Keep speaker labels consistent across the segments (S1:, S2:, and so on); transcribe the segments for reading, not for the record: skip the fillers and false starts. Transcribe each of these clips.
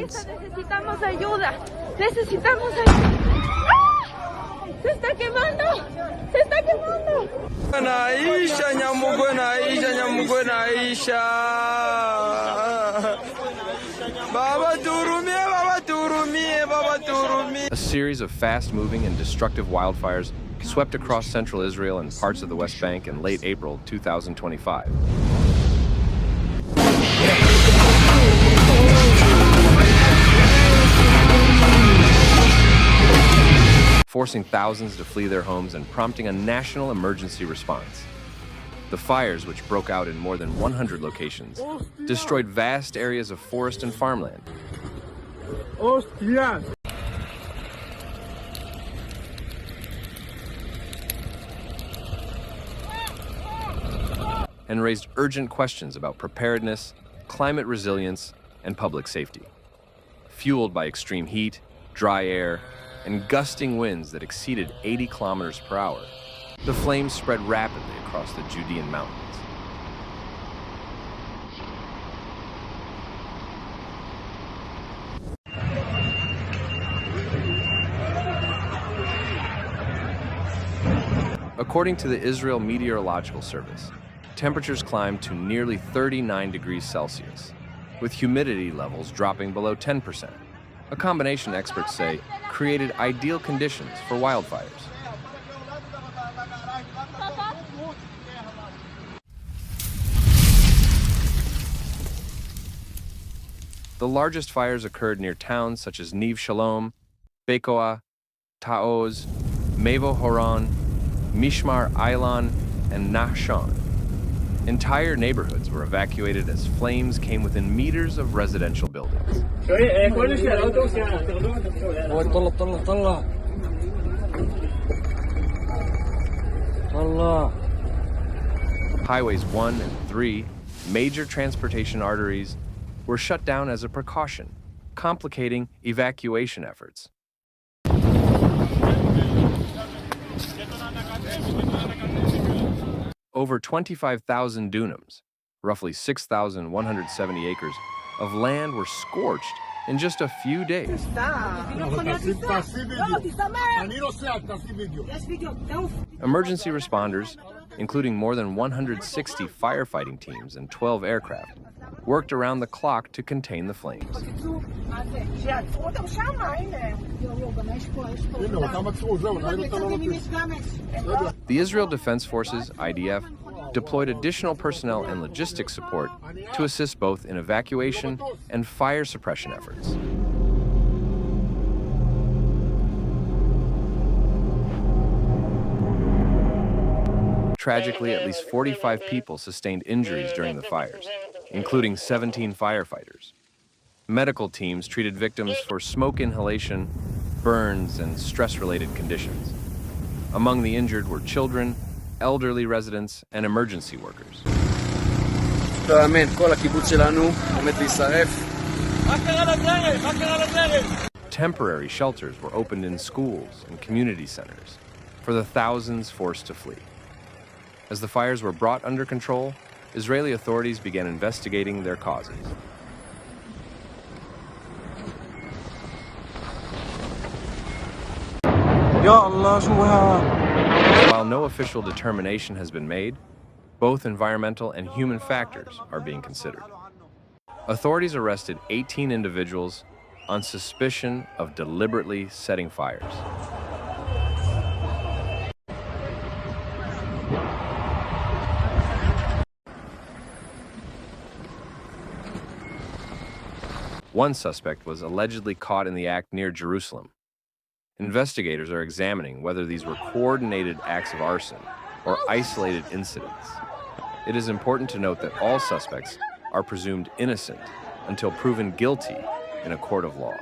S1: Lisa, necesitamos ayuda. Necesitamos ayuda. ¡Ah! ¡Se está quemando! ¡Se está quemando!
S2: Naisha, nyamugwe naisha, nyamugwe naisha. Baba turumie, baba turumie, baba turumie.
S3: A series of fast-moving and destructive wildfires swept across central Israel and parts of the West Bank in late April 2025. Forcing thousands to flee their homes and prompting a national emergency response. The fires, which broke out in more than 100 locations, destroyed vast areas of forest and farmland. And raised urgent questions about preparedness, climate resilience, and public safety. Fueled by extreme heat, dry air, and gusting winds that exceeded 80 kilometers per hour, the flames spread rapidly across the Judean mountains. According to the Israel Meteorological Service, temperatures climbed to nearly 39 degrees Celsius, with humidity levels dropping below 10%. A combination experts say created ideal conditions for wildfires. The largest fires occurred near towns such as Neve Shalom, Bekoa, Taoz, Mevo Horon, Mishmar Aylan, and Nahshon. Entire neighborhoods were evacuated as flames came within meters of residential buildings. Highways 1 and 3, major transportation arteries, were shut down as a precaution, complicating evacuation efforts. Over 25,000 dunams, roughly 6,170 acres, of land were scorched in just a few days. Emergency responders, including more than 160 firefighting teams and 12 aircraft, worked around the clock to contain the flames. The Israel Defense Forces, IDF, deployed additional personnel and logistics support to assist both in evacuation and fire suppression efforts. Tragically, at least 45 people sustained injuries during the fires, including 17 firefighters. Medical teams treated victims for smoke inhalation, burns, and stress-related conditions. Among the injured were children, elderly residents, and emergency workers. Temporary shelters were opened in schools and community centers for the thousands forced to flee. As the fires were brought under control, Israeli authorities began investigating their causes. While no official determination has been made, both environmental and human factors are being considered. Authorities arrested 18 individuals on suspicion of deliberately setting fires. One suspect was allegedly caught in the act near Jerusalem. Investigators are examining whether these were coordinated acts of arson or isolated incidents. It is important to note that all suspects are presumed innocent until proven guilty in a court of law.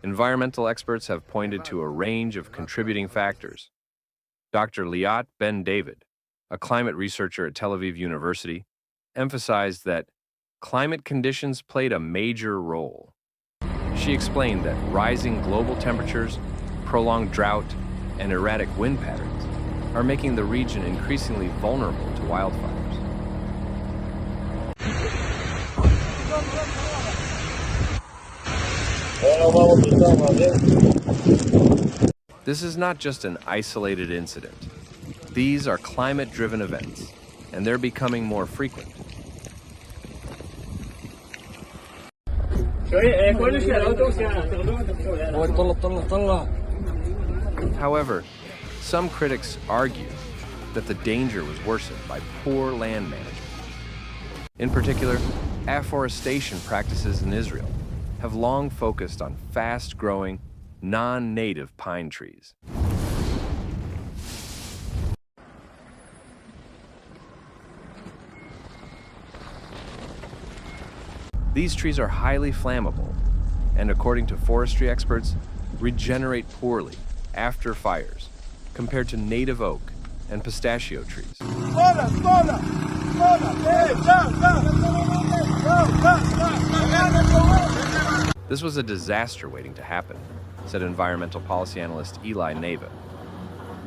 S3: Environmental experts have pointed to a range of contributing factors. Dr. Liat Ben David, a climate researcher at Tel Aviv University, emphasized that climate conditions played a major role. She explained that rising global temperatures, prolonged drought, and erratic wind patterns are making the region increasingly vulnerable to wildfires. This is not just an isolated incident. These are climate-driven events, and they're becoming more frequent. However, some critics argue that the danger was worsened by poor land management. In particular, afforestation practices in Israel have long focused on fast-growing, non-native pine trees. These trees are highly flammable and, according to forestry experts, regenerate poorly after fires compared to native oak and pistachio trees. This was a disaster waiting to happen, said environmental policy analyst Eli Neva.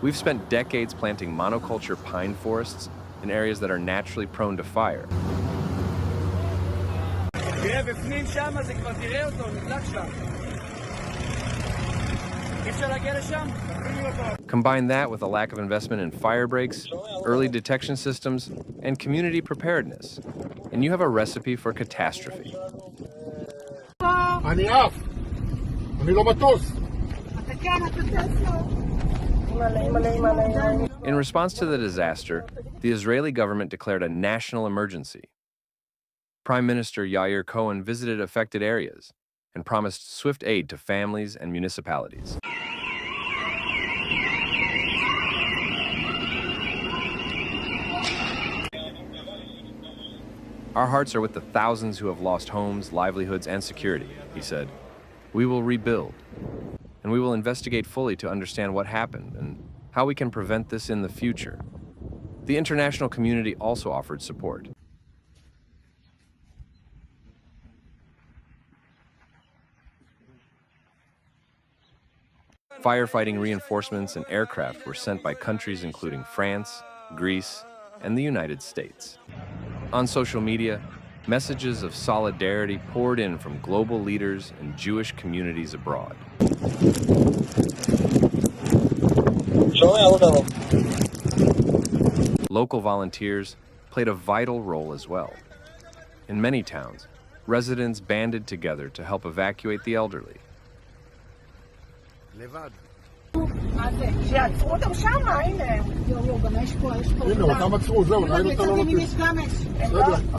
S3: We've spent decades planting monoculture pine forests in areas that are naturally prone to fire. Combine that with a lack of investment in fire breaks, early detection systems, and community preparedness, and you have a recipe for catastrophe. In response to the disaster, the Israeli government declared a national emergency. Prime Minister Yair Cohen visited affected areas and promised swift aid to families and municipalities. Our hearts are with the thousands who have lost homes, livelihoods, and security, he said. We will rebuild, and we will investigate fully to understand what happened and how we can prevent this in the future. The international community also offered support. Firefighting reinforcements and aircraft were sent by countries including France, Greece, and the United States. On social media, messages of solidarity poured in from global leaders and Jewish communities abroad. Local volunteers played a vital role as well. In many towns, residents banded together to help evacuate the elderly.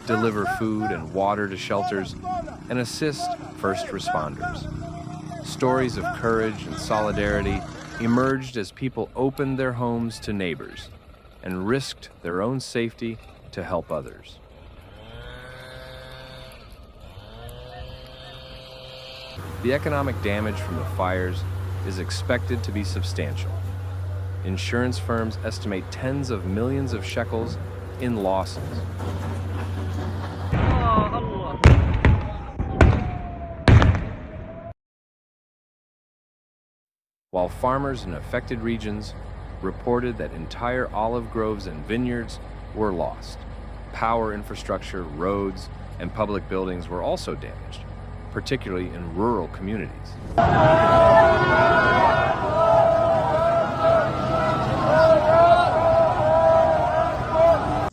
S3: Deliver food and water to shelters and assist first responders. Stories of courage and solidarity emerged as people opened their homes to neighbors and risked their own safety to help others. The economic damage from the fires is expected to be substantial. Insurance firms estimate tens of millions of shekels in losses. While farmers in affected regions reported that entire olive groves and vineyards were lost. Power infrastructure, roads, and public buildings were also damaged, particularly in rural communities.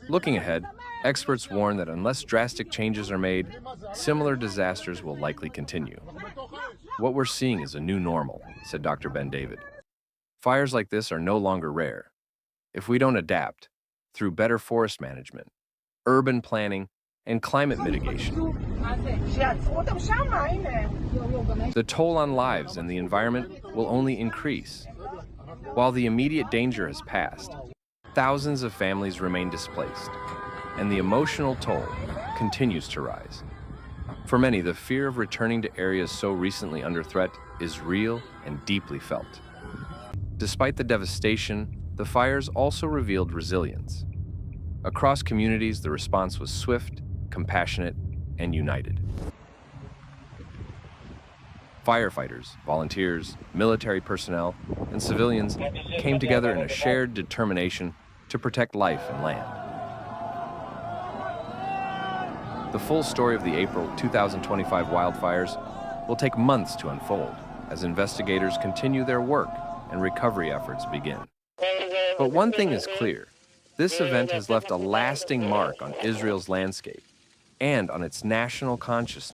S3: Looking ahead, experts warn that unless drastic changes are made, similar disasters will likely continue. What we're seeing is a new normal, said Dr. Ben David. Fires like this are no longer rare. If we don't adapt, through better forest management, urban planning, and climate mitigation, the toll on lives and the environment will only increase. While the immediate danger has passed, thousands of families remain displaced, and the emotional toll continues to rise. For many, the fear of returning to areas so recently under threat is real and deeply felt. Despite the devastation, the fires also revealed resilience. Across communities, the response was swift, compassionate, and united. Firefighters, volunteers, military personnel, and civilians came together in a shared determination to protect life and land. The full story of the April 2025 wildfires will take months to unfold as investigators continue their work and recovery efforts begin. But one thing is clear: this event has left a lasting mark on Israel's landscape and on its national consciousness.